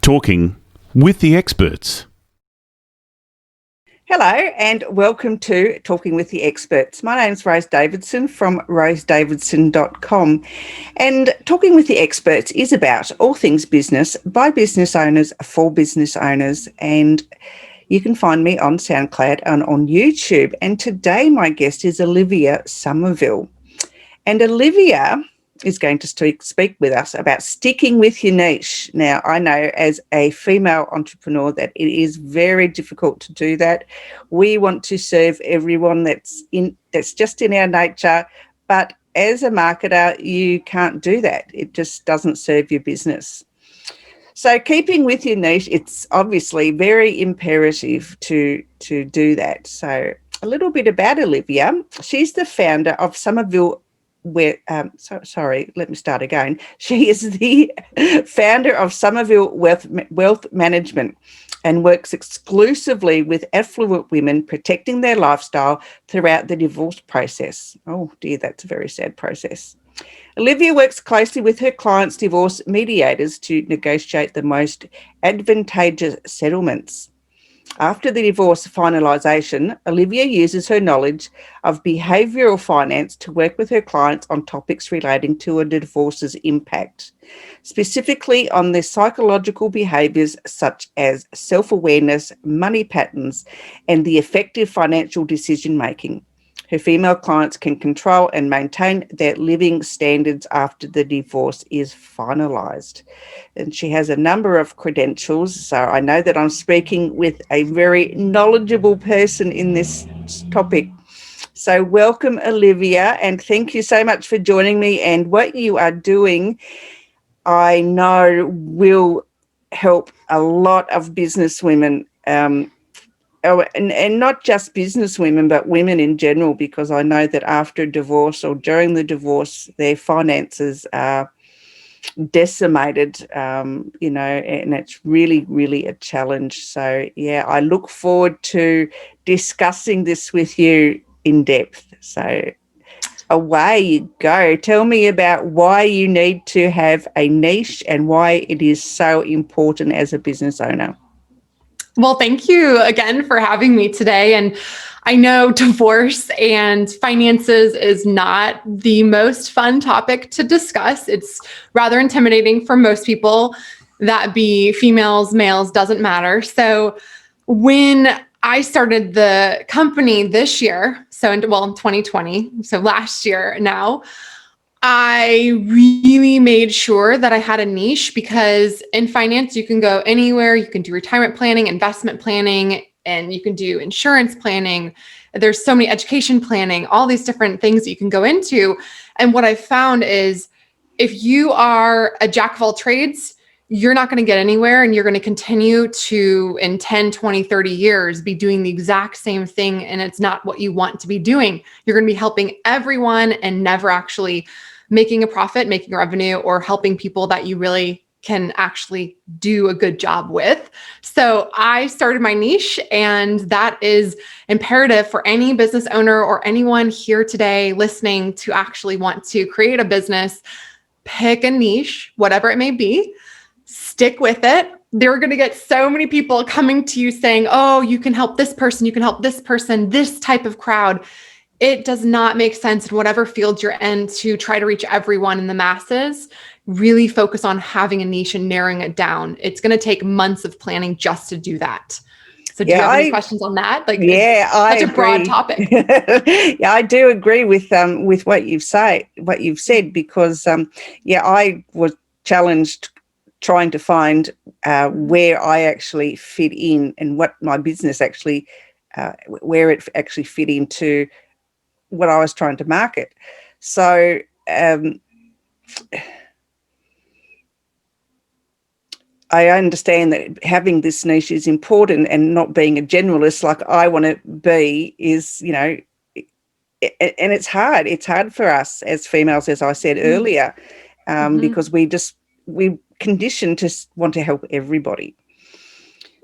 Talking with the experts. Hello and welcome to Talking with the Experts. My name's Rose Davidson from rosedavidson.com, and Talking with the Experts is about all things business by business owners for business owners, and you can find me on SoundCloud and on YouTube. And today my guest is Olivia Summerhill, and Olivia is going to speak with us about sticking with your niche. Now, I know as a female entrepreneur that it is very difficult to do that. We want to serve everyone, that's just in our nature, but as a marketer, you can't do that. It just doesn't serve your business. So keeping with your niche, it's obviously very imperative to do that. So a little bit about Olivia. She's the founder of Summerhill. Let me start again. She is the founder of Summerhill Wealth Management and works exclusively with affluent women, protecting their lifestyle throughout the divorce process. Oh dear, that's a very sad process. Olivia works closely with her clients' divorce mediators to negotiate the most advantageous settlements. After the divorce finalisation, Olivia uses her knowledge of behavioural finance to work with her clients on topics relating to a divorce's impact, specifically on their psychological behaviours such as self-awareness, money patterns, and the effective financial decision-making. Her female clients can control and maintain their living standards after the divorce is finalised. And she has a number of credentials, so I know that I'm speaking with a very knowledgeable person in this topic. So welcome, Olivia, and thank you so much for joining me. And what you are doing, I know, will help a lot of business women, and not just business women, but women in general, because I know that after divorce or during the divorce, their finances are decimated, and it's really, really a challenge. So, yeah, I look forward to discussing this with you in depth. So away you go. Tell me about why you need to have a niche and why it is so important as a business owner. Well, thank you again for having me today. And I know divorce and finances is not the most fun topic to discuss. It's rather intimidating for most people, that be females, males, doesn't matter. So when I started the company this year, in 2020, so last year now, I really made sure that I had a niche, because in finance, you can go anywhere. You can do retirement planning, investment planning, and you can do insurance planning. There's so many education planning, all these different things that you can go into. And what I found is if you are a jack of all trades, you're not going to get anywhere, and you're going to continue to, in 10, 20, 30 years, be doing the exact same thing. And it's not what you want to be doing. You're going to be helping everyone and never actually making a profit, making revenue, or helping people that you really can actually do a good job with. So I started my niche, and that is imperative for any business owner or anyone here today listening to actually want to create a business. Pick a niche, whatever it may be, stick with it. They're going to get so many people coming to you saying, oh, you can help this person, you can help this person, this type of crowd. It does not make sense in whatever field you're in to try to reach everyone in the masses. Really focus on having a niche and narrowing it down. It's going to take months of planning just to do that. So do you have any questions on that? It's such a broad topic. Yeah, I do agree with what you've said, because I was challenged trying to find where I actually fit in and what my business actually, where it actually fit into what I was trying to market. So I understand that having this niche is important, and not being a generalist like I want to be is, and it's hard. It's hard for us as females, as I said earlier, because we conditioned to want to help everybody.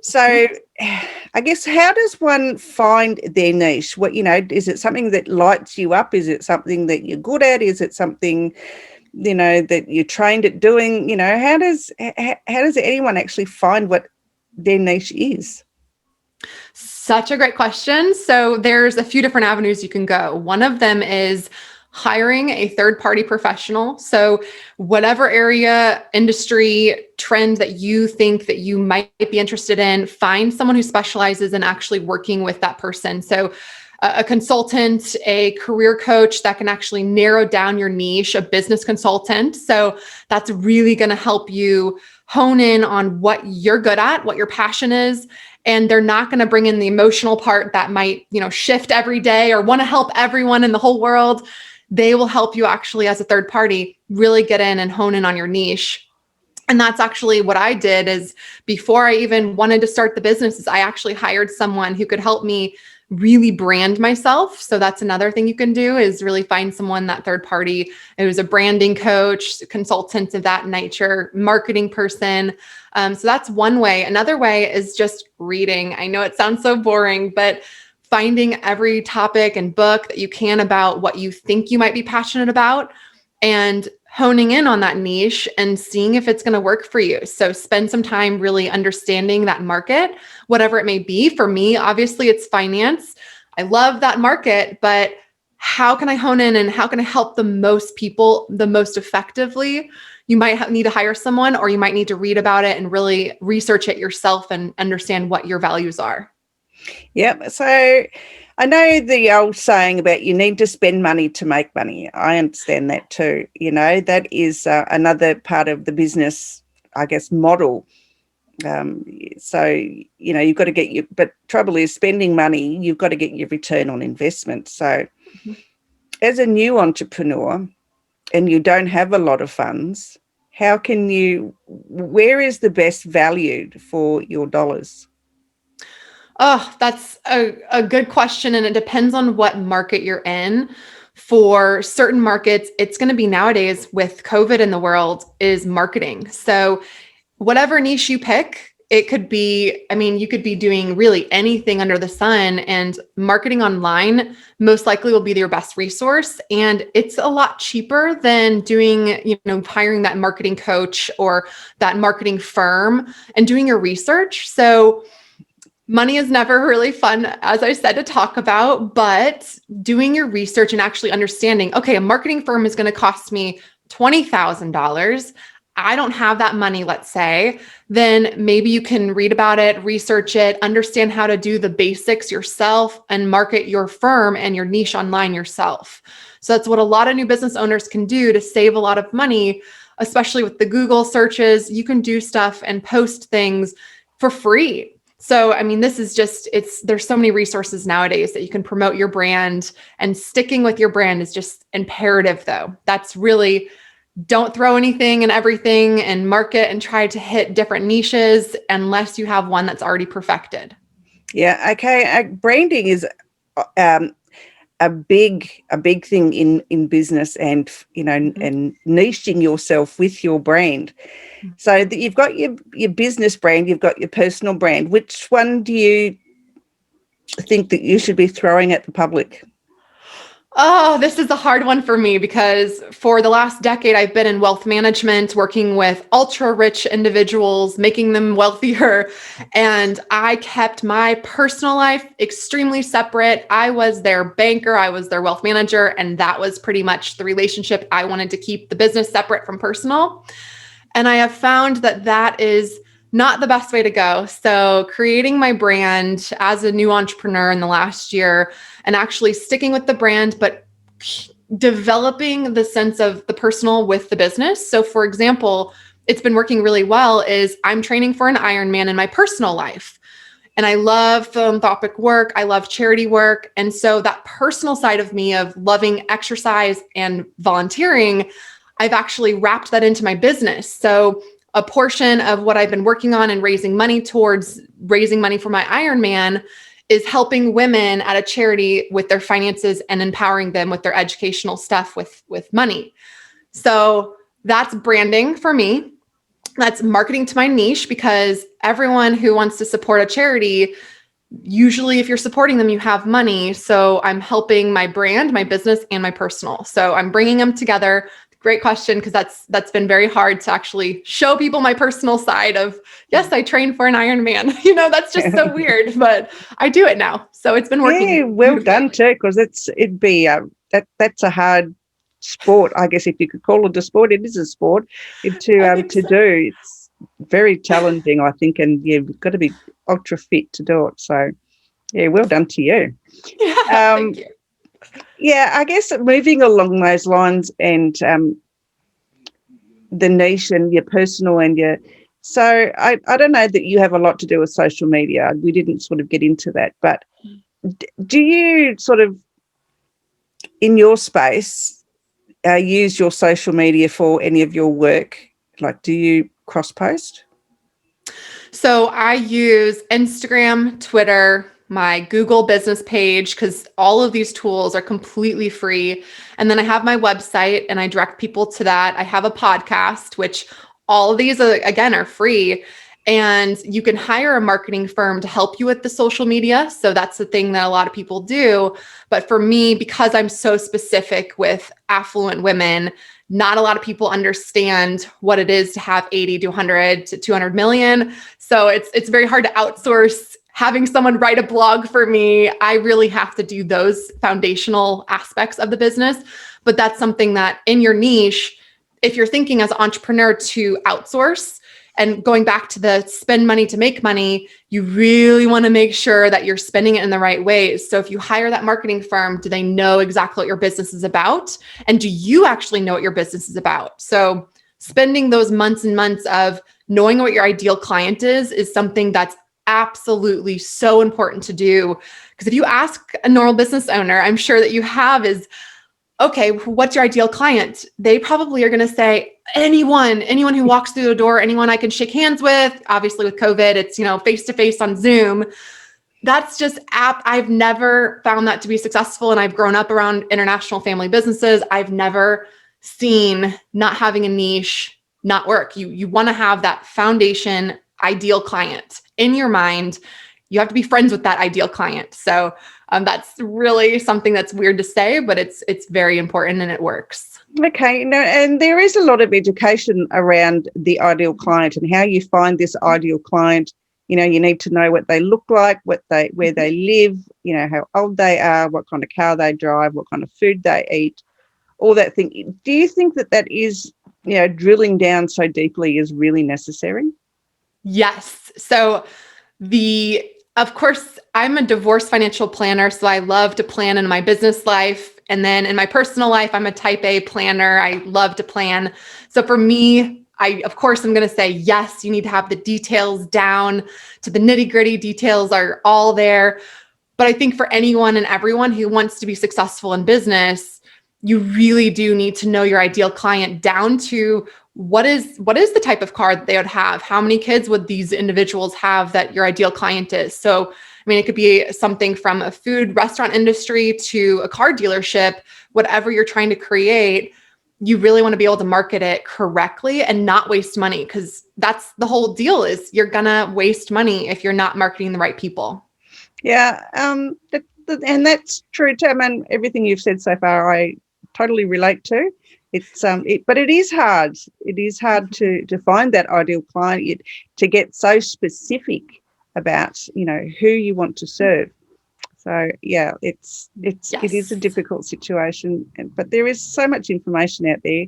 So I guess, how does one find their niche? Is it something that lights you up? Is it something that you're good at? Is it something that you're trained at doing? How does anyone actually find what their niche is? Such a great question. So there's a few different avenues you can go. One of them is hiring a third-party professional. So whatever area, industry, trend that you think that you might be interested in, find someone who specializes in actually working with that person. So a consultant, a career coach that can actually narrow down your niche, a business consultant. So that's really going to help you hone in on what you're good at, what your passion is. And they're not going to bring in the emotional part that might, shift every day or want to help everyone in the whole world. They will help you actually, as a third party, really get in and hone in on your niche. And that's actually what I did. Is before I even wanted to start the business, is I actually hired someone who could help me really brand myself. So that's another thing you can do, is really find someone, that third party. It was a branding coach, consultant of that nature, marketing person. So that's one way. Another way is just reading. I know it sounds so boring, but finding every topic and book that you can about what you think you might be passionate about, and honing in on that niche and seeing if it's going to work for you. So spend some time really understanding that market, whatever it may be. For me, obviously it's finance. I love that market, but how can I hone in and how can I help the most people the most effectively? You might need to hire someone, or you might need to read about it and really research it yourself and understand what your values are. Yep. So I know the old saying about you need to spend money to make money. I understand that too. That is another part of the business, I guess, model. So, you've got to but trouble is spending money, you've got to get your return on investment. So as a new entrepreneur and you don't have a lot of funds, where is the best value for your dollars? Oh, that's a good question. And it depends on what market you're in. For certain markets, it's going to be, nowadays with COVID in the world, is marketing. So whatever niche you pick, it could be, you could be doing really anything under the sun, and marketing online most likely will be your best resource. And it's a lot cheaper than doing, hiring that marketing coach or that marketing firm and doing your research. So money is never really fun, as I said, to talk about, but doing your research and actually understanding, okay, a marketing firm is going to cost me $20,000. I don't have that money, let's say, then maybe you can read about it, research it, understand how to do the basics yourself, and market your firm and your niche online yourself. So that's what a lot of new business owners can do to save a lot of money, especially with the Google searches. You can do stuff and post things for free. So, this is just, there's so many resources nowadays that you can promote your brand, and sticking with your brand is just imperative though. That's really, don't throw anything and everything and market and try to hit different niches unless you have one that's already perfected. Yeah. Okay. Branding is a big thing in business, and and niching yourself with your brand. So you've got your business brand, you've got your personal brand. Which one do you think that you should be throwing at the public? Oh, this is a hard one for me, because for the last decade, I've been in wealth management, working with ultra rich individuals, making them wealthier. And I kept my personal life extremely separate. I was their banker, I was their wealth manager, and that was pretty much the relationship. I wanted to keep the business separate from personal. And I have found that that is not the best way to go. So creating my brand as a new entrepreneur in the last year, and actually sticking with the brand, but developing the sense of the personal with the business. So for example, it's been working really well, is I'm training for an Ironman in my personal life. And I love philanthropic work. I love charity work. And so that personal side of me, of loving exercise and volunteering, I've actually wrapped that into my business. So a portion of what I've been working on and raising money towards, raising money for my Ironman, is helping women at a charity with their finances and empowering them with their educational stuff with money. So that's branding for me. That's marketing to my niche, because everyone who wants to support a charity, usually if you're supporting them, you have money. So I'm helping my brand, my business, and my personal. So I'm bringing them together, great question, because that's been very hard to actually show people my personal side of, yes, I trained for an Ironman. That's just so weird, but I do it now. So it's been working. Yeah, well done too, because that's a hard sport, I guess, if you could call it a sport. It is a sport to do. It's very challenging, I think, and you've got to be ultra fit to do it. So, yeah, well done to you. Yeah, thank you. Yeah, I guess moving along those lines and the niche and your personal and your... So I don't know that you have a lot to do with social media. We didn't sort of get into that, but do you sort of, in your space, use your social media for any of your work? Like, do you cross-post? So I use Instagram, Twitter, my Google business page, because all of these tools are completely free. And then I have my website and I direct people to that. I have a podcast, which all of these, again, are free. And you can hire a marketing firm to help you with the social media. So that's the thing that a lot of people do. But for me, because I'm so specific with affluent women, not a lot of people understand what it is to have 80 to 100 to 200 million. So it's very hard to outsource having someone write a blog for me. I really have to do those foundational aspects of the business. But that's something that in your niche, if you're thinking as an entrepreneur to outsource, and going back to the spend money to make money, you really want to make sure that you're spending it in the right ways. So if you hire that marketing firm, do they know exactly what your business is about? And do you actually know what your business is about? So spending those months and months of knowing what your ideal client is something that's absolutely so important to do. Because if you ask a normal business owner, I'm sure that you have, is, okay, what's your ideal client? They probably are going to say, anyone who walks through the door, anyone I can shake hands with. Obviously with COVID, it's, face-to-face on Zoom. That's just I've never found that to be successful. And I've grown up around international family businesses. I've never seen not having a niche not work. You want to have that foundation ideal client in your mind. You have to be friends with that ideal client. So that's really something that's weird to say, but it's very important and it works. Okay. No, and there is a lot of education around the ideal client and how you find this ideal client. You need to know what they look like, where they live, how old they are, what kind of car they drive, what kind of food they eat, all that thing. Do you think that is, drilling down so deeply is really necessary? Yes. So of course, I'm a divorce financial planner, so I love to plan in my business life. And then in my personal life, I'm a type A planner. I love to plan. So for me, of course, I'm going to say, yes, you need to have the details down to the nitty gritty. Details are all there. But I think for anyone and everyone who wants to be successful in business, you really do need to know your ideal client down to what is the type of car that they would have? How many kids would these individuals have that your ideal client is? So, it could be something from a food restaurant industry to a car dealership, whatever you're trying to create, you really want to be able to market it correctly and not waste money, because that's the whole deal, is you're going to waste money if you're not marketing the right people. Yeah. And that's true too. Everything you've said so far, I totally relate to. But it is hard. It is hard to find that ideal client, to get so specific about, who you want to serve. So yeah, it is a difficult situation, but there is so much information out there.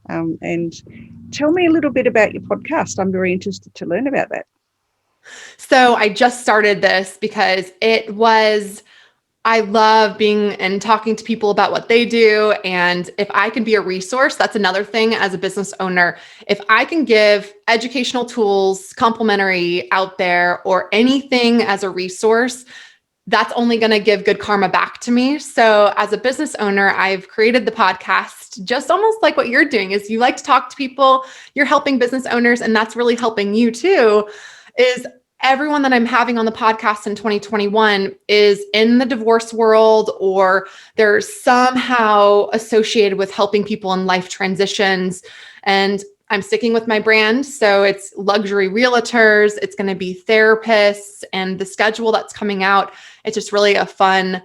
And tell me a little bit about your podcast. I'm very interested to learn about that. So I just started this because I love being and talking to people about what they do. And if I can be a resource, that's another thing as a business owner. If I can give educational tools, complimentary out there, or anything as a resource, that's only going to give good karma back to me. So as a business owner, I've created the podcast just almost like what you're doing, is you like to talk to people, you're helping business owners, and that's really helping you too, is everyone that I'm having on the podcast in 2021 is in the divorce world, or they're somehow associated with helping people in life transitions. And I'm sticking with my brand. So it's luxury realtors, it's going to be therapists, and the schedule that's coming out, it's just really a fun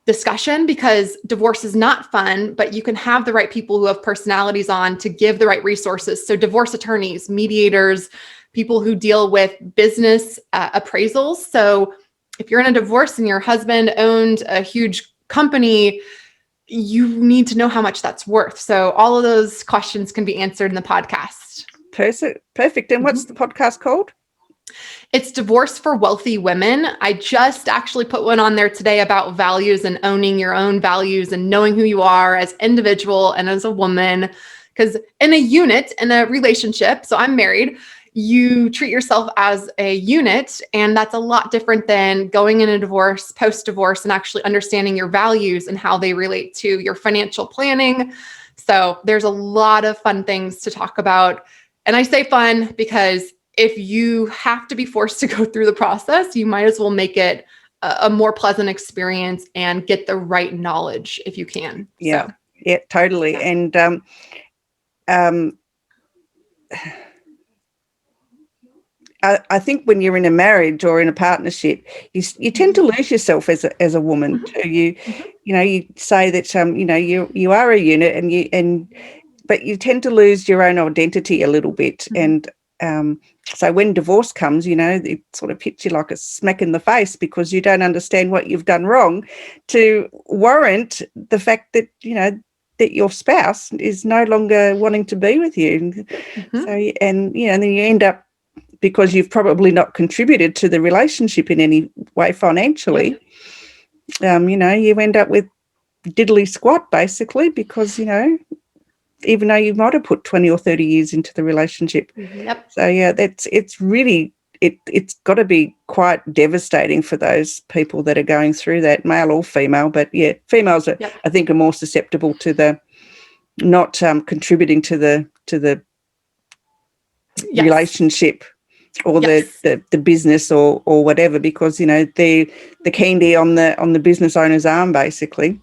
discussion, because divorce is not fun, but you can have the right people who have personalities on to give the right resources. So divorce attorneys, mediators, people who deal with business appraisals. So if you're in a divorce and your husband owned a huge company, you need to know how much that's worth. So all of those questions can be answered in the podcast. Perfect. And what's the podcast called? It's Divorce for Wealthy Women. I just actually put one on there today about values and owning your own values and knowing who you are as individual and as a woman. Because in a unit, in a relationship, so I'm married, you treat yourself as a unit, and that's a lot different than going in a divorce, post-divorce, and actually understanding your values and how they relate to your financial planning. So there's a lot of fun things to talk about. And I say fun because if you have to be forced to go through the process, you might as well make it a more pleasant experience and get the right knowledge if you can. Yeah, so. Yeah, totally. Yeah. And I think when you're in a marriage or in a partnership, you tend to lose yourself as a woman too. You say that you are a unit, but you tend to lose your own identity a little bit. And so when divorce comes, it sort of hits you like a smack in the face because you don't understand what you've done wrong to warrant the fact that that your spouse is no longer wanting to be with you. So and then you end up, because you've probably not contributed to the relationship in any way financially, you end up with diddly squat basically because, even though you might have put 20 or 30 years into the relationship. Yep. So, it's got to be quite devastating for those people that are going through that, male or female. But, females, I think, are more susceptible to the not contributing to the relationship or the business or whatever, because they're the candy on the business owner's arm basically.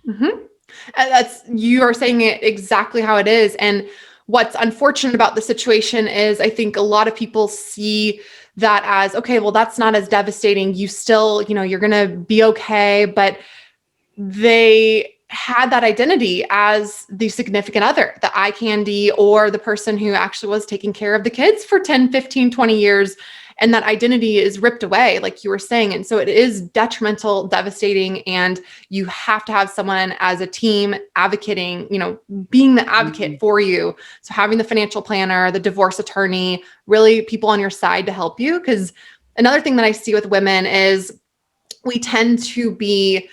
You are saying it exactly how it is. And what's unfortunate about the situation is I think a lot of people see that as, okay, well, that's not as devastating. You still, you're going to be okay. But they had that identity as the significant other, the eye candy, or the person who actually was taking care of the kids for 10, 15, 20 years. And that identity is ripped away, like you were saying. And so it is detrimental, devastating, and you have to have someone as a team advocating, being the advocate for you. So having the financial planner, the divorce attorney, really people on your side to help you. Because another thing that I see with women is we tend to be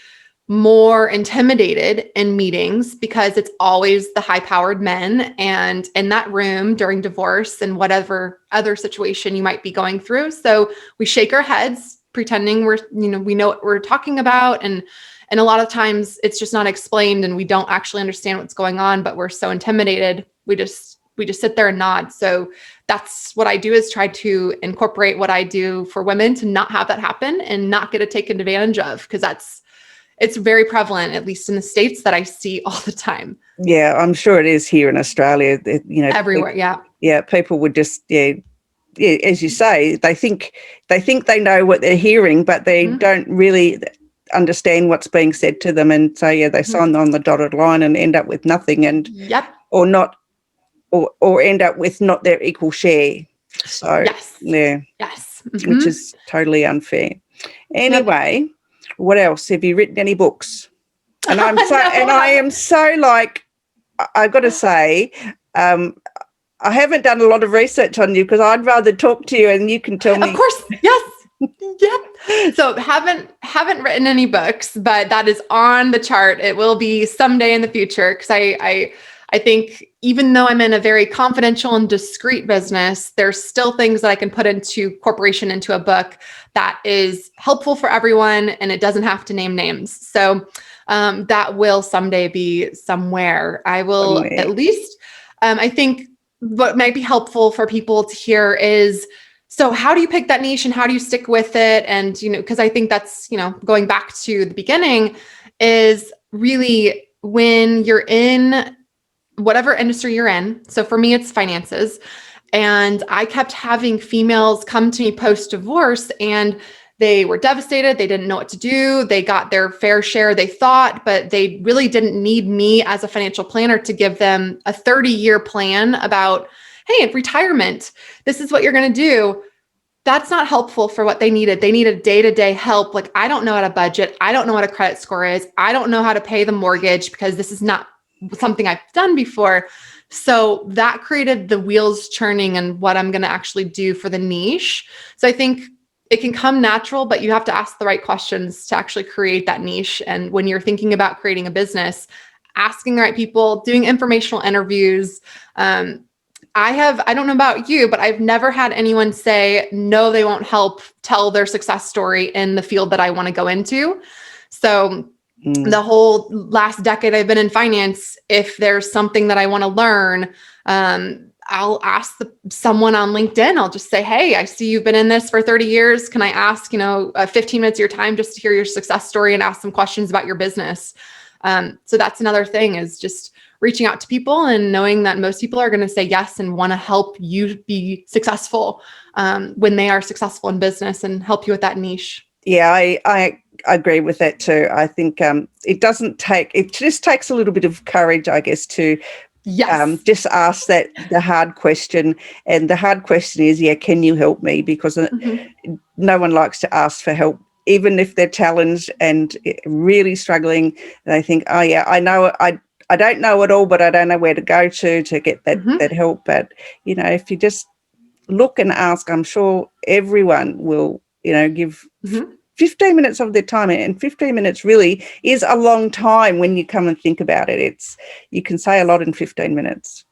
more intimidated in meetings because it's always the high-powered men, and in that room during divorce and whatever other situation you might be going through. So we shake our heads pretending we know what we're talking about. And a lot of times it's just not explained and we don't actually understand what's going on, but we're so intimidated. We just sit there and nod. So that's what I do, is try to incorporate what I do for women to not have that happen and not get it taken advantage of, because it's very prevalent, at least in the States, that I see all the time. Yeah, I'm sure it is here in Australia. Everywhere, people would just, as you say, they think they know what they're hearing, but they don't really understand what's being said to them, and so they sign on the dotted line and end up with nothing, and or end up with not their equal share. So which is totally unfair. Anyway. What else? Have you written any books? And I am so like, I've got to say, I haven't done a lot of research on you because I'd rather talk to you and you can tell me. Of course, yes. Yep. So haven't written any books, but that is on the chart. It will be someday in the future, because I think even though I'm in a very confidential and discreet business, there's still things that I can put into a book that is helpful for everyone, and it doesn't have to name names. So that will someday be somewhere. I will at least, I think what might be helpful for people to hear is, so how do you pick that niche and how do you stick with it? And, because I think that's, going back to the beginning, is really when you're in whatever industry you're in. So for me, it's finances. And I kept having females come to me post-divorce, and they were devastated. They didn't know what to do. They got their fair share, they thought, but they really didn't need me as a financial planner to give them a 30-year plan about, hey, in retirement, this is what you're going to do. That's not helpful for what they needed. They needed day-to-day help. Like, I don't know how to budget. I don't know what a credit score is. I don't know how to pay the mortgage because this is not something I've done before. So that created the wheels churning and what I'm going to actually do for the niche. So I think it can come natural, but you have to ask the right questions to actually create that niche. And when you're thinking about creating a business, asking the right people, doing informational interviews. I don't know about you, but I've never had anyone say, no, they won't help tell their success story in the field that I want to go into. So the whole last decade I've been in finance, if there's something that I want to learn, I'll ask someone on LinkedIn. I'll just say, hey, I see you've been in this for 30 years. Can I ask, 15 minutes of your time just to hear your success story and ask some questions about your business? So that's another thing, is just reaching out to people and knowing that most people are going to say yes and want to help you be successful when they are successful in business and help you with that niche. Yeah, I agree with that too. I think it just takes a little bit of courage, I guess, to just ask the hard question. And the hard question is, can you help me? Because no one likes to ask for help, even if they're challenged and really struggling. They think, oh yeah, I know, I don't know it all, but I don't know where to go to get that help. But, if you just look and ask, I'm sure everyone will, give 15 minutes of their time. And 15 minutes really is a long time when you come and think about it. You can say a lot in 15 minutes.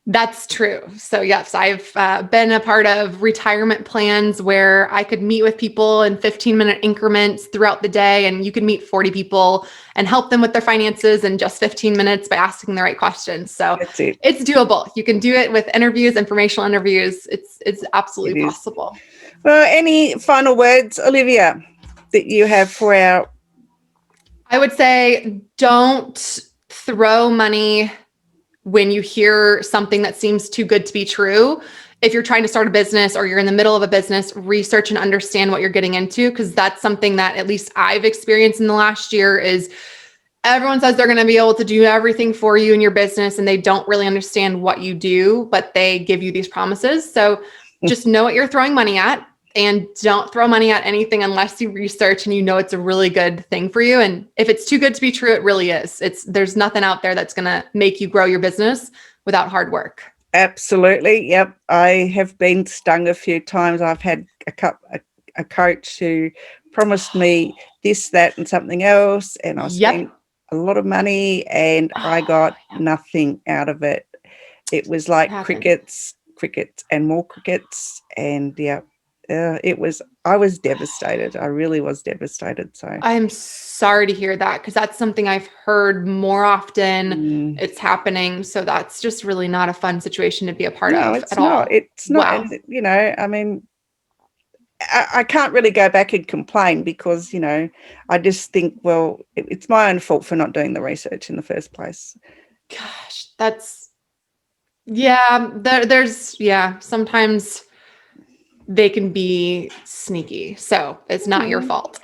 That's true. So yes, I've been a part of retirement plans where I could meet with people in 15-minute increments throughout the day, and you could meet 40 people and help them with their finances in just 15 minutes by asking the right questions. So it's doable. You can do it with interviews, informational interviews. It's absolutely possible. Well, any final words, Olivia, that you have for our... I would say don't throw money when you hear something that seems too good to be true. If you're trying to start a business or you're in the middle of a business, research and understand what you're getting into, because that's something that at least I've experienced in the last year. Is everyone says they're going to be able to do everything for you in your business, and they don't really understand what you do, but they give you these promises. So just know what you're throwing money at, and don't throw money at anything unless you research and it's a really good thing for you. And if it's too good to be true, it really is. There's nothing out there that's going to make you grow your business without hard work. Absolutely. Yep. I have been stung a few times. I've had a coach who promised me this, that, and something else, and I spent a lot of money and I got nothing out of it. It was like crickets and more crickets. And I was devastated. I really was devastated. So I'm sorry to hear that, because that's something I've heard more often. It's happening. So that's just really not a fun situation to be a part of at all. It's not. Wow. I mean, I can't really go back and complain because, I just think, well, it's my own fault for not doing the research in the first place. Gosh, sometimes they can be sneaky. So it's not your fault.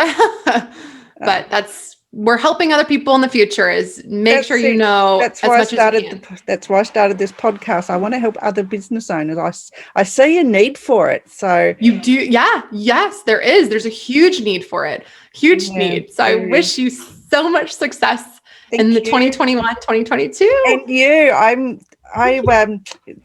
But we're helping other people in the future, is make sure you know as much as you can. That's why I started this podcast. I want to help other business owners. I see a need for it. So you do. Yeah. Yes, there is. There's a huge need for it. Huge need. So I wish you so much success in the 2021, 2022. And you,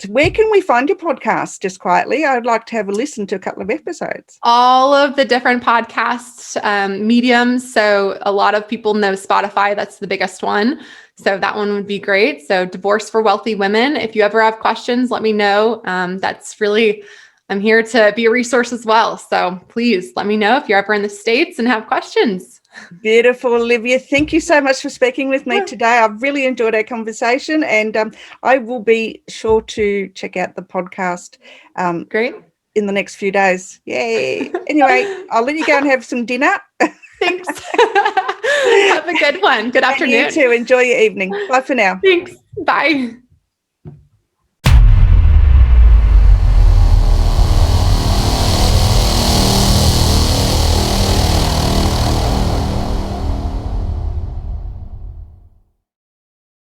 where can we find your podcast? Just quietly, I'd like to have a listen to a couple of episodes. All of the different podcasts mediums. So a lot of people know Spotify. That's the biggest one. So that one would be great. So Divorce for Wealthy Women. If you ever have questions, let me know. I'm here to be a resource as well. So please let me know if you're ever in the States and have questions. Beautiful, Olivia. Thank you so much for speaking with me today. I've really enjoyed our conversation, and I will be sure to check out the podcast Great. In the next few days. Yay. Anyway, I'll let you go and have some dinner. Thanks. Have a good one. Good afternoon. And you too. Enjoy your evening. Bye for now. Thanks. Bye.